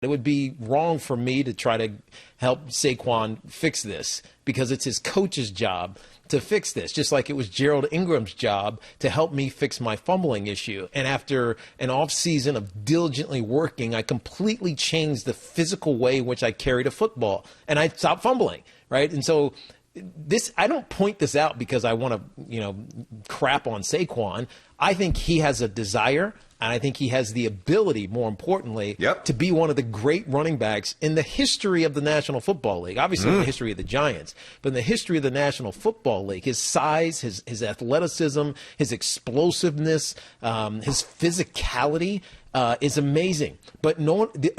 It would be wrong for me to try to help Saquon fix this because it's his coach's job to fix this, just like it was Gerald Ingram's job to help me fix my fumbling issue. And after an off season of diligently working, I completely changed the physical way in which I carried a football, and I stopped fumbling, right? And so I don't point this out because I want to, crap on Saquon. I think he has a desire, and I think he has the ability, more importantly, to be one of the great running backs in the history of the National Football League. Obviously, in the history of the Giants, but in the history of the National Football League, his size, his athleticism, his explosiveness, his physicality is amazing. But in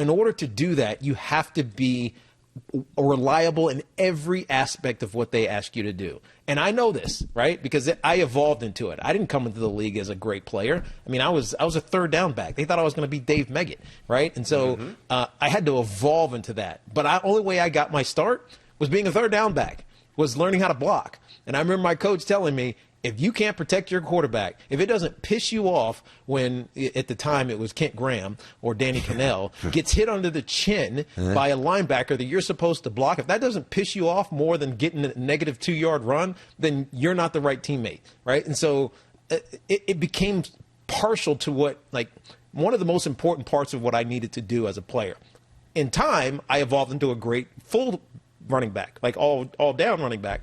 order to do that, you have to be reliable in every aspect of what they ask you to do. And I know this, right? Because I evolved into it. I didn't come into the league as a great player. I mean, I was a third down back. They thought I was going to be Dave Meggett, right? And so I had to evolve into that. But the only way I got my start was being a third down back, was learning how to block. And I remember my coach telling me, if you can't protect your quarterback, if it doesn't piss you off when, at the time it was Kent Graham or Danny Cannell, gets hit under the chin by a linebacker that you're supposed to block, if that doesn't piss you off more than getting a negative 2-yard run, then you're not the right teammate, right? And so it became partial to one of the most important parts of what I needed to do as a player. In time, I evolved into a great full running back, like all down running back.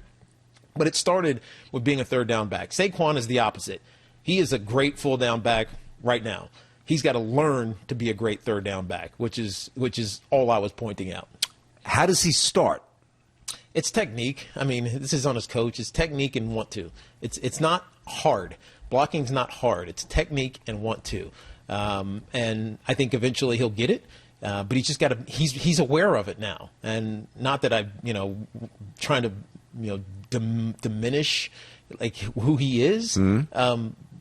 But it started with being a third down back. Saquon is the opposite. He is a great full down back right now. He's got to learn to be a great third down back, which is all I was pointing out. How does he start? It's technique. I mean, this is on his coach. It's technique and want to. It's not hard. Blocking's not hard. It's technique and want to. And I think eventually he'll get it. But he's just got to. He's aware of it now, and not that I'm trying to diminish who he is.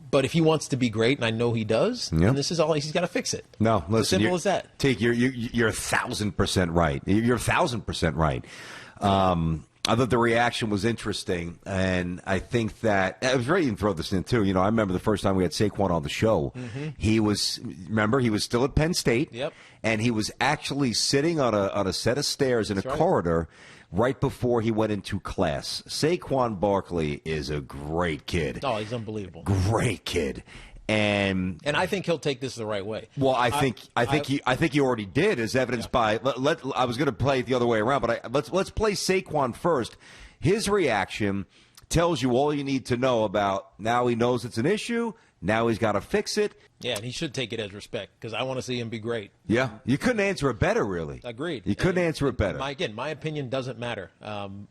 But if he wants to be great, and I know he does, then this is all he's got to fix it. No, listen, as simple as that. Take you're 1,000% right. You're 1,000% right. I thought the reaction was interesting, and I think that I was ready to throw this in too. I remember the first time we had Saquon on the show. He was still at Penn State, and he was actually sitting on a set of stairs in a corridor right before he went into class. Saquon Barkley is a great kid. Oh, he's unbelievable. Great kid. And I think he'll take this the right way. Well, I think he already did, as evidenced by. I was going to play it the other way around, but let's play Saquon first. His reaction tells you all you need to know about. Now he knows it's an issue. Now he's got to fix it. Yeah, and he should take it as respect because I want to see him be great. Yeah, you couldn't answer it better, really. Agreed. You couldn't answer it better. My opinion doesn't matter.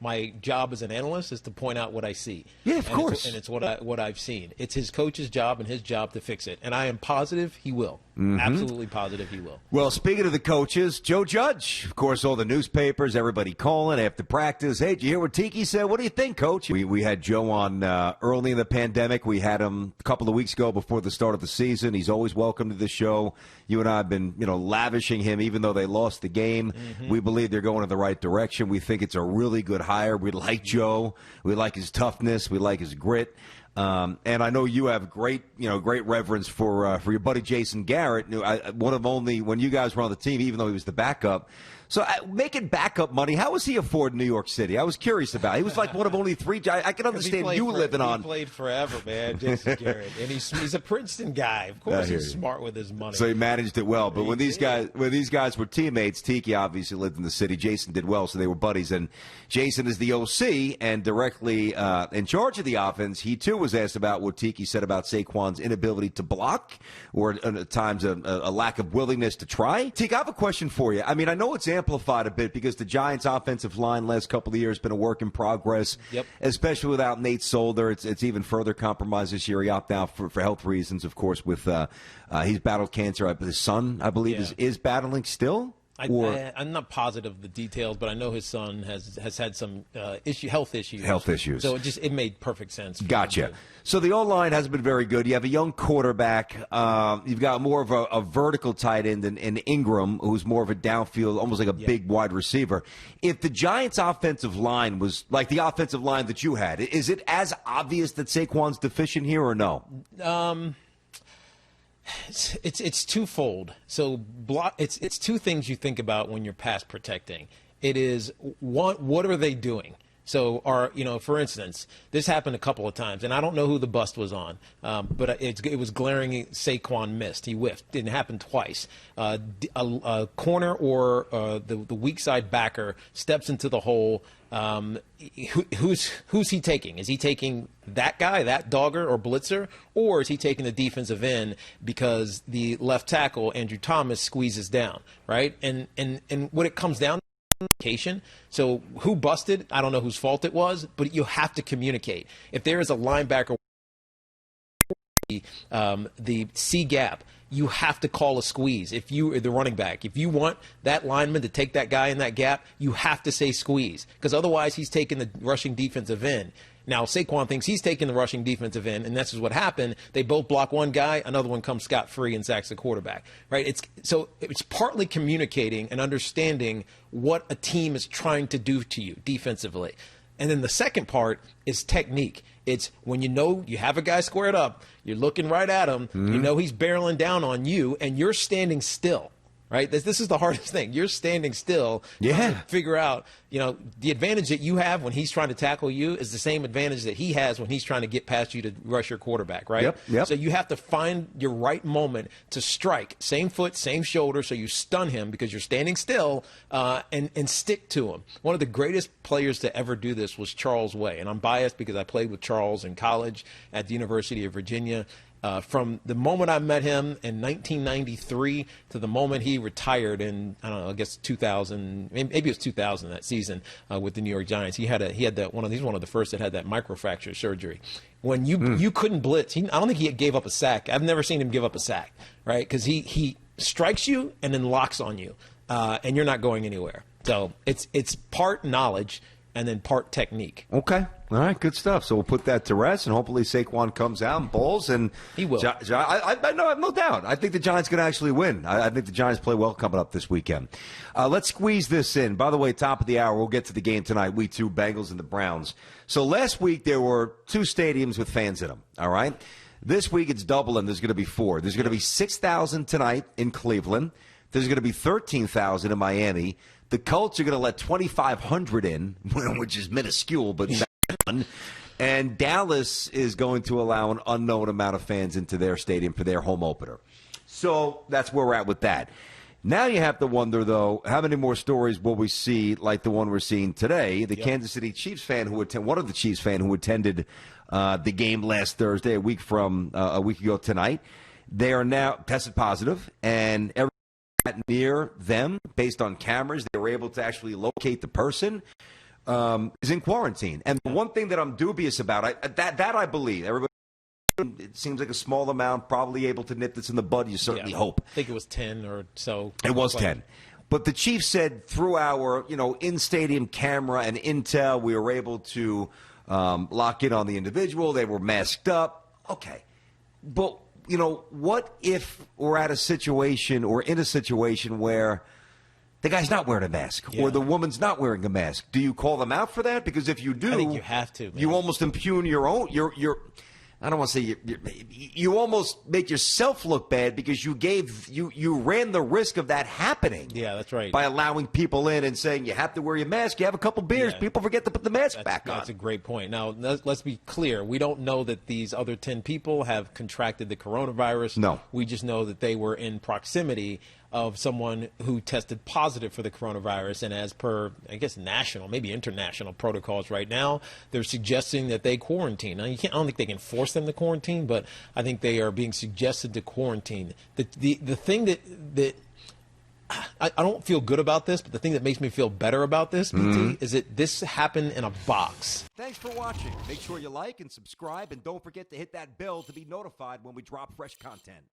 My job as an analyst is to point out what I see. Yeah, of course. It's what I've seen. It's his coach's job and his job to fix it. And I am positive he will. Absolutely positive he will. Well, speaking of the coaches, Joe Judge, of course, all the newspapers, everybody calling after practice. Hey, did you hear what Tiki said? What do you think, Coach? We had Joe on early in the pandemic. We had him a couple of weeks ago before the start of the season. He's always welcome to the show. You and I have been, lavishing him, even though they lost the game. We believe they're going in the right direction. We think it's a really good hire. We like Joe. We like his toughness. We like his grit. And I know you have great reverence for your buddy Jason Garrett, one of only when you guys were on the team, even though he was the backup. So making backup money, how was he affording New York City? I was curious about it. He was like one of only three. I can understand you living on. He played forever, man, Jason Garrett, and he's a Princeton guy. Of course, he's smart with his money. So he managed it well. But when these guys were teammates, Tiki obviously lived in the city. Jason did well, so they were buddies. And Jason is the OC and directly in charge of the offense. He too was asked about what Tiki said about Saquon's inability to block, or at times a lack of willingness to try. Tiki, I have a question for you. I mean, I know it's amplified a bit because the Giants' offensive line last couple of years has been a work in progress, especially without Nate Solder. It's even further compromised this year. He opted out for health reasons, of course, with he's battled cancer. His son, I believe, is battling still. I'm not positive of the details, but I know his son has had some health issues. So it made perfect sense. Gotcha. So the O-line hasn't been very good. You have a young quarterback. You've got more of a vertical tight end in Ingram, who's more of a downfield, almost like a big wide receiver. If the Giants' offensive line was like the offensive line that you had, is it as obvious that Saquon's deficient here or no? It's twofold. So it's two things you think about when you're pass protecting. It is one, what are they doing? So, for instance, this happened a couple of times, and I don't know who the bust was on, but it was glaring. Saquon missed. He whiffed. Didn't happen twice. A corner or the weak side backer steps into the hole. Who's he taking? Is he taking that guy, that dogger or blitzer, or is he taking the defensive end because the left tackle Andrew Thomas squeezes down, right? And what it comes down to. So who busted? I don't know whose fault it was, but you have to communicate. If there is a linebacker, the C gap, you have to call a squeeze. If you are the running back, if you want that lineman to take that guy in that gap, you have to say squeeze, because otherwise he's taking the rushing defensive end. Now, Saquon thinks he's taking the rushing defensive end, and this is what happened. They both block one guy, another one comes scot-free and sacks the quarterback, right? It's partly communicating and understanding what a team is trying to do to you defensively. And then the second part is technique. It's when you have a guy squared up, you're looking right at him, you know he's barreling down on you, and you're standing still. Right? This is the hardest thing. You're standing still. Yeah. To figure out, the advantage that you have when he's trying to tackle you is the same advantage that he has when he's trying to get past you to rush your quarterback, right? Yep. So you have to find your right moment to strike. Same foot, same shoulder, so you stun him because you're standing still, and stick to him. One of the greatest players to ever do this was Charles Way. And I'm biased because I played with Charles in college at the University of Virginia. From the moment I met him in 1993 to the moment he retired in, I don't know, I guess 2000, maybe it was 2000 that season with the New York Giants. He's one of the first that had that microfracture surgery. When you couldn't blitz, I don't think he gave up a sack. I've never seen him give up a sack, right? Because he strikes you and then locks on you, and you're not going anywhere. So it's part knowledge and then part technique. Okay. All right, good stuff. So we'll put that to rest, and hopefully Saquon comes out and bowls. And he will. I have no doubt. I think the Giants going to actually win. I think the Giants play well coming up this weekend. Let's squeeze this in. By the way, top of the hour, we'll get to the game tonight, Week 2, Bengals and the Browns. So last week there were 2 stadiums with fans in them, all right? This week it's doubling. There's going to be 4. There's going to be 6,000 tonight in Cleveland. There's going to be 13,000 in Miami. The Colts are going to let 2,500 in, which is minuscule, but fun. And Dallas is going to allow an unknown amount of fans into their stadium for their home opener. So that's where we're at with that. Now you have to wonder, though, how many more stories will we see like the one we're seeing today? The Kansas City Chiefs fan one of the Chiefs fan who attended the game last Thursday, a week ago tonight, they are now tested positive, and near them, based on cameras, they were able to actually locate the person, is in quarantine. And the one thing that I'm dubious about, that I believe, everybody, it seems like a small amount, probably able to nip this in the bud, you certainly hope. I think it was 10 or so. It was 10. But the Chiefs said through our, in-stadium camera and intel, we were able to lock in on the individual. They were masked up. Okay. But what if we're in a situation where the guy's not wearing a mask or the woman's not wearing a mask? Do you call them out for that? Because if you do, I think you have to. Man. You almost impugn your own. I don't want to say you almost make yourself look bad because you ran the risk of that happening. Yeah, that's right. By allowing people in and saying you have to wear your mask, you have a couple beers, people forget to put the mask back on. That's a great point. Now, let's be clear. We don't know that these other 10 people have contracted the coronavirus. No. We just know that they were in proximity of someone who tested positive for the coronavirus, and as per, I guess, national, maybe international protocols right now, they're suggesting that they quarantine. Now, I don't think they can force them to quarantine, but I think they are being suggested to quarantine. The thing that I don't feel good about this, but the thing that makes me feel better about this, BT, is that this happened in a box. Thanks for watching. Make sure you like and subscribe, and don't forget to hit that bell to be notified when we drop fresh content.